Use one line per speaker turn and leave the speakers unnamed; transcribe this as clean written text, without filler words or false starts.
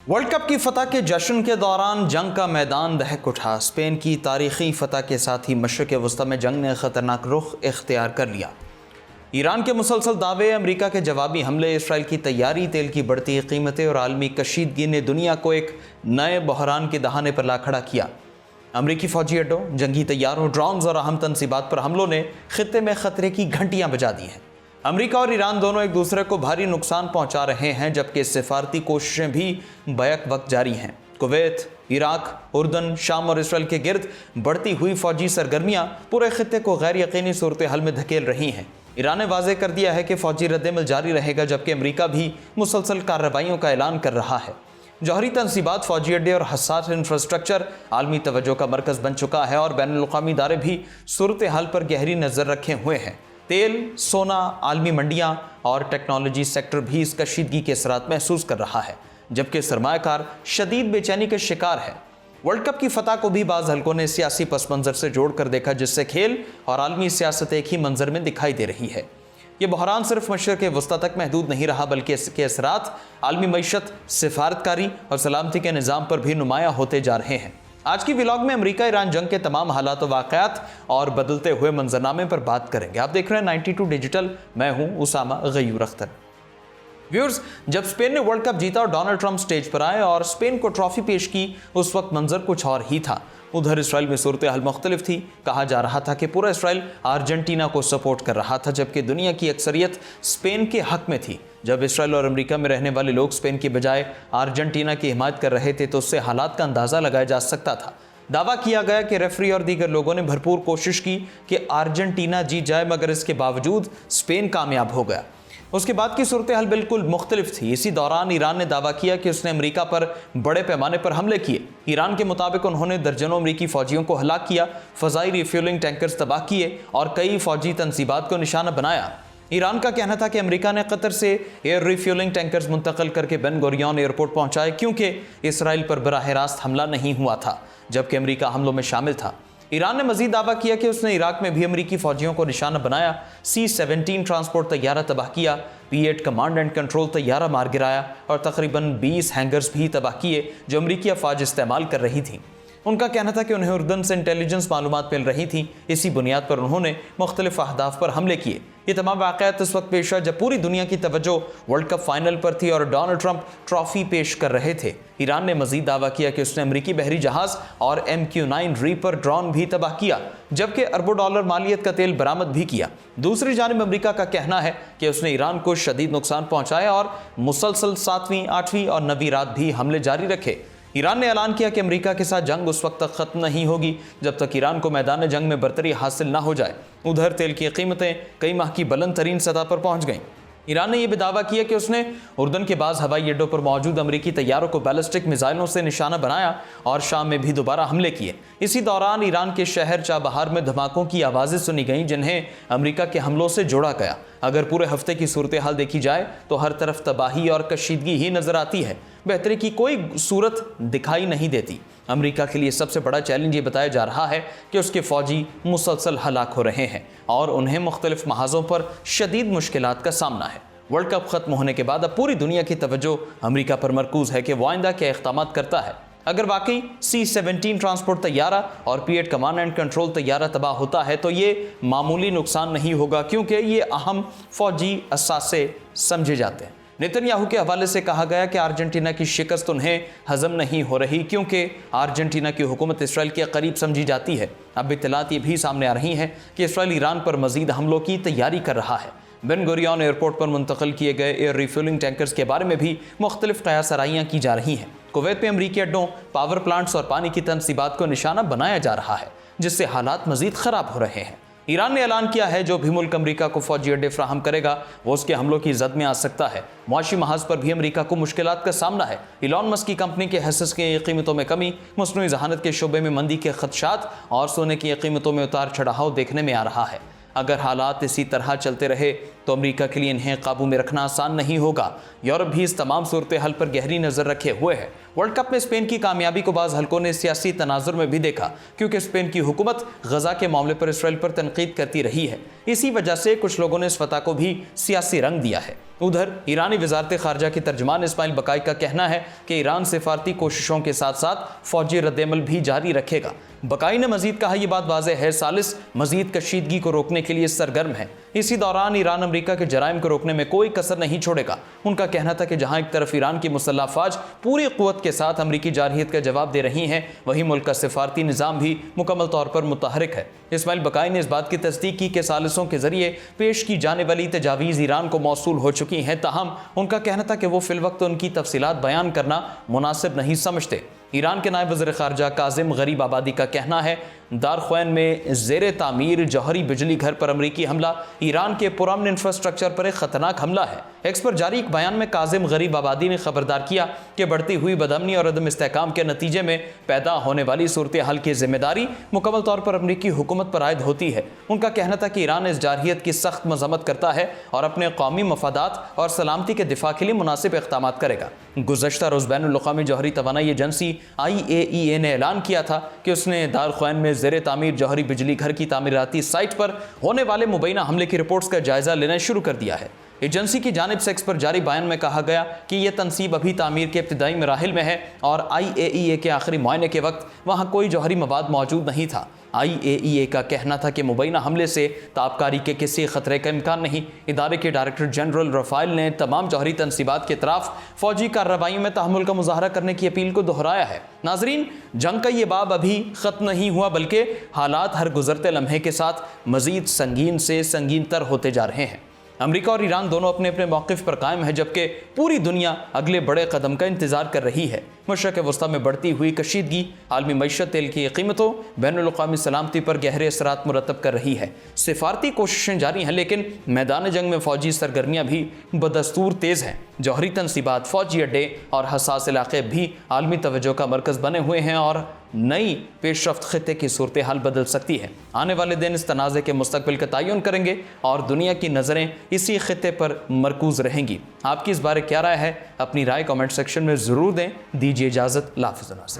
World cup की फतह के जश्न के दौरान जंग का मैदान दहक उठा। स्पेन की तारीखी फतह के साथ ही मशरक़ वस्ती में जंग ने ख़तरनाक रुख इख्तियार कर लिया। ईरान के मुसलसल दावे, अमेरिका के जवाबी हमले, इसराइल की तैयारी, तेल की बढ़ती कीमतें और आलमी कशीदगी ने दुनिया को एक नए बहरान के दहाने पर ला खड़ा किया। अमरीकी फौजी अड्डों, जंगी तैयारों, ड्रोन्स और अहम तनसीबात पर हमलों ने खित्ते में खतरे की घंटियां बजा दी हैं। अमेरिका और ईरान दोनों एक दूसरे को भारी नुकसान पहुंचा रहे हैं, जबकि सिफारती कोशिशें भी बैक वक्त जारी हैं। कुवैत, इराक, उर्दन, शाम और इसराइल के गिर्द बढ़ती हुई फौजी सरगर्मियां पूरे खित्ते को गैर यकीनी सूरत हाल में धकेल रही हैं। ईरान ने वाज़ेह कर दिया है कि फौजी रद्दमल जारी रहेगा, जबकि अमेरिका भी मुसलसल कार्रवाइयों का ऐलान कर रहा है। जौहरी तनसीबात, फौजी अड्डे और हसास इंफ्रास्ट्रक्चर आलमी तवज्जो का मरकज़ बन चुका है और बैनुल अक़वामी इदारे भी सूरत हाल पर गहरी नज़र रखे हुए हैं। तेल, सोना, आलमी मंडियां और टेक्नोलॉजी सेक्टर भी इस कशीदगी के असरात महसूस कर रहा है, जबकि सरमायाकार शदीद बेचैनी का शिकार है। वर्ल्ड कप की फतह को भी बाज़ हलकों ने सियासी पस मंज़र से जोड़कर देखा, जिससे खेल और आलमी सियासत एक ही मंजर में दिखाई दे रही है। ये बहरान सिर्फ मशरक़ वस्ती तक महदूद नहीं रहा, बल्कि इसके असरात आलमी मईशत, सिफारतकारी और सलामती के निज़ाम पर भी नुमायाँ होते जा रहे हैं। आज की व्लॉग में अमेरिका ईरान जंग के तमाम हालात व वाक़यात और बदलते हुए मंजरनामे पर बात करेंगे। आप देख रहे हैं 92 डिजिटल, मैं हूं उसामा गयूर अख्तर। व्यूअर्स, जब स्पेन ने वर्ल्ड कप जीता और डोनाल्ड ट्रंप स्टेज पर आए और स्पेन को ट्रॉफी पेश की, उस वक्त मंजर कुछ और ही था। उधर इसराइल में सूरत हाल मुख्तलिफ थी। कहा जा रहा था कि पूरा इसराइल अर्जेंटीना को सपोर्ट कर रहा था, जबकि दुनिया की अक्सरियत स्पेन के हक में थी। जब इसराइल और अमेरिका में रहने वाले लोग स्पेन की बजाय अर्जेंटीना की हिमायत कर रहे थे, तो उससे हालात का अंदाज़ा लगाया जा सकता था। दावा किया गया कि रेफरी और दीगर लोगों ने भरपूर कोशिश की कि अर्जेंटीना जीत जाए, मगर इसके बावजूद स्पेन कामयाब हो गया। उसके बाद की सूरत हाल बिल्कुल मुख्तलिफ थी। इसी दौरान ईरान ने दावा किया कि उसने अमेरिका पर बड़े पैमाने पर हमले किए। ईरान के मुताबिक उन्होंने दर्जनों अमेरिकी फौजियों को हलाक किया, फ़ज़ाई रिफ्यूलिंग टैंकर्स तबाह किए और कई फौजी तनसीबात को निशाना बनाया। ईरान का कहना था कि अमेरिका ने कतर से एयर रिफ्यूलिंग टैंकर्स मुंतकिल करके बेन गुरियन एयरपोर्ट पहुंचाए, क्योंकि इसराइल पर बराह रास्त हमला नहीं हुआ था, जबकि अमेरिका हमलों में शामिल था। ईरान ने मजीद दावा किया कि उसने इराक में भी अमेरिकी फौजियों को निशाना बनाया, C-17 ट्रांसपोर्ट तैयारा तबाह किया, P-8 कमांड एंड कंट्रोल तैयारा मार गिराया और तकरीबन 20 हैंगर्स भी तबाह किए जो अमेरिकी अफवाज इस्तेमाल कर रही थी। उनका कहना था कि उन्हें उर्दन से इंटेलिजेंस मालूमात मिल रही थी। इसी बुनियाद पर उन्होंने मुख्तलिफ अहदाफ पर हमले किए। ये तमाम वाक़यात इस वक्त पेश है जब पूरी दुनिया की तवज्जो वर्ल्ड कप फाइनल पर थी और डोनाल्ड ट्रंप ट्रॉफी पेश कर रहे थे। ईरान ने मजीद दावा किया कि उसने अमरीकी बहरी जहाज़ और MQ-9 रीपर ड्रोन भी तबाह किया, जबकि अरबों डॉलर मालियत का तेल बरामद भी किया। दूसरी जानिब अमरीका का कहना है कि उसने ईरान को शदीद नुकसान पहुँचाया और मुसलसल 7वीं, 8वीं और 9वीं रात भी हमले जारी रखे। ईरान ने ऐलान किया कि अमेरिका के साथ जंग उस वक्त तक ख़त्म नहीं होगी जब तक ईरान को मैदान जंग में बरतरी हासिल ना हो जाए। उधर तेल की कीमतें कई माह की बुलंद तरीन सतह पर पहुंच गईं। ईरान ने यह भी दावा किया कि उसने उर्दन के बाज़ हवाई अड्डों पर मौजूद अमरीकी तैयारों को बैलिस्टिक मिसाइलों से निशाना बनाया और शाम में भी दोबारा हमले किए। इसी दौरान ईरान के शहर चाबहार में धमाकों की आवाज़ें सुनी गईं, जिन्हें अमरीका के हमलों से जोड़ा गया। अगर पूरे हफ्ते की सूरत हाल देखी जाए तो हर तरफ तबाही और कशीदगी ही नज़र आती है, बेहतरी की कोई सूरत दिखाई नहीं देती। अमेरिका के लिए सबसे बड़ा चैलेंज ये बताया जा रहा है कि उसके फ़ौजी मुसलसल हलाक हो रहे हैं और उन्हें मुख्तलिफ महाज़ों पर शदीद मुश्किलात का सामना है। वर्ल्ड कप ख़त्म होने के बाद अब पूरी दुनिया की तवज्जो अमेरिका पर मरकूज़ है कि वो आइंदा क्या इक़दाम करता है। अगर वाकई C-17 ट्रांसपोर्ट तैयारा और P-8 कमांड एंड कंट्रोल तैयारा तबाह होता है तो ये मामूली नुकसान नहीं होगा, क्योंकि ये अहम फ़ौजी असासे समझे जाते हैं। नेतन्याहू के हवाले से कहा गया कि अर्जेंटीना की शिकस्त उन्हें हजम नहीं हो रही, क्योंकि अर्जेंटीना की हुकूमत इसराइल के करीब समझी जाती है। अब इत्तलात ये भी सामने आ रही हैं कि इसराइल ईरान पर मजीद हमलों की तैयारी कर रहा है। बेन गुरियन एयरपोर्ट पर मुंतकिल किए गए एयर रिफ्यूलिंग टैंकर्स के बारे में भी मुख्तलिफ क़यासराइयाँ की जा रही हैं। कुवैत में अमरीकी अड्डों, पावर प्लांट्स और पानी की तनसीबात को निशाना बनाया जा रहा है, जिससे हालात मजीद ख़राब हो रहे हैं। ईरान ने ऐलान किया है जो भी मुल्क अमरीका को फौजी अड्डे फ्राहम करेगा वो उसके हमलों की जद में आ सकता है। मुआशी महाज पर भी अमरीका को मुश्किलात का सामना है। इलॉन मस्क की कंपनी के हिस्से की कीमतों में कमी, मसनूई जहानत के शोबे में मंदी के खदशात और सोने की कीमतों में उतार चढ़ाव देखने में आ रहा है। अगर हालात इसी तरह चलते रहे तो अमेरिका के लिए इन्हें काबू में रखना आसान नहीं होगा। यूरोप भी इस तमाम सूरत हाल पर गहरी नज़र रखे हुए है। वर्ल्ड कप में स्पेन की कामयाबी को बाज़ हलकों ने सियासी तनाजुर में भी देखा, क्योंकि स्पेन की हुकूमत गजा के मामले पर इसराइल पर तनकीद करती रही है। इसी वजह से कुछ लोगों ने इस फतह को भी सियासी रंग दिया है। ادھر ایرانی وزارت خارجہ کی ترجمان اسماعیل بقائی کا کہنا ہے کہ ایران سفارتی کوششوں کے ساتھ ساتھ فوجی رد عمل بھی جاری رکھے گا۔ بقائی نے مزید کہا، یہ بات واضح ہے ثالث مزید کشیدگی کو روکنے کے لیے سرگرم ہے۔ اسی دوران ایران امریکہ کے جرائم کو روکنے میں کوئی کسر نہیں چھوڑے گا۔ ان کا کہنا تھا کہ جہاں ایک طرف ایران کی مسلح افواج پوری قوت کے ساتھ امریکی جارحیت کا جواب دے رہی ہیں، وہیں ملک کا سفارتی نظام بھی مکمل طور پر متحرک ہے۔ اسماعیل بقائی نے اس بات کی تصدیق کی کہ ثالثوں کے ذریعے پیش کی جانے والی تجاویز ایران کو موصول ہو چکی ہیں، تاہم ان کا کہنا تھا کہ وہ فی الوقت ان کی تفصیلات بیان کرنا مناسب نہیں سمجھتے۔ ایران کے نائب وزیر خارجہ کاظم غریب آبادی کا کہنا ہے، دارخوین میں زیر تعمیر جوہری بجلی گھر پر امریکی حملہ ایران کے پرامن انفراسٹرکچر پر ایک خطرناک حملہ ہے۔ ایکس پر جاری ایک بیان میں کاظم غریب آبادی نے خبردار کیا کہ بڑھتی ہوئی بدامنی اور عدم استحکام کے نتیجے میں پیدا ہونے والی صورتحال کی ذمہ داری مکمل طور پر امریکی حکومت پر عائد ہوتی ہے۔ ان کا کہنا تھا کہ ایران اس جارحیت کی سخت مذمت کرتا ہے اور اپنے قومی مفادات اور سلامتی کے دفاع کے لیے مناسب اقدامات کرے گا۔ گزشتہ روز بین الاقوامی جوہری توانائی ایجنسی IAEA نے اعلان کیا تھا کہ اس نے دارخوین میں زیر تعمیر جوہری بجلی گھر کی تعمیراتی سائٹ پر ہونے والے مبینہ حملے کی رپورٹس کا جائزہ لینا شروع کر دیا ہے۔ ایجنسی کی جانب سے ایکس پر جاری بیان میں کہا گیا کہ یہ تنصیب ابھی تعمیر کے ابتدائی مراحل میں ہے اور IAEA کے آخری معائنے کے وقت وہاں کوئی جوہری مواد موجود نہیں تھا۔ IAEA کا کہنا تھا کہ مبینہ حملے سے تابکاری کے کسی خطرے کا امکان نہیں۔ ادارے کے ڈائریکٹر جنرل رفائل نے تمام جوہری تنصیبات کے اطراف فوجی کارروائیوں میں تحمل کا مظاہرہ کرنے کی اپیل کو دہرایا ہے۔ ناظرین، جنگ کا یہ باب ابھی ختم نہیں ہوا، بلکہ حالات ہر گزرتے لمحے کے ساتھ مزید سنگین سے سنگین تر ہوتے جا رہے ہیں۔ امریکہ اور ایران دونوں اپنے اپنے موقف پر قائم ہے، جبکہ پوری دنیا اگلے بڑے قدم کا انتظار کر رہی ہے۔ مشرق وسطیٰ میں بڑھتی ہوئی کشیدگی عالمی معیشت، تیل کی قیمتوں، بین الاقوامی سلامتی پر گہرے اثرات مرتب کر رہی ہے۔ سفارتی کوششیں جاری ہیں، لیکن میدان جنگ میں فوجی سرگرمیاں بھی بدستور تیز ہیں۔ جوہری تنصیبات، فوجی اڈے اور حساس علاقے بھی عالمی توجہ کا مرکز بنے ہوئے ہیں اور نئی پیش رفت خطے کی صورتحال بدل سکتی ہے۔ آنے والے دن اس تنازع کے مستقبل کا تعین کریں گے اور دنیا کی نظریں اسی خطے پر مرکوز رہیں گی۔ آپ کی اس بارے کیا رائے ہے؟ اپنی رائے کامنٹ سیکشن میں ضرور دیں۔ دیجیے اجازت، اللہ حافظ۔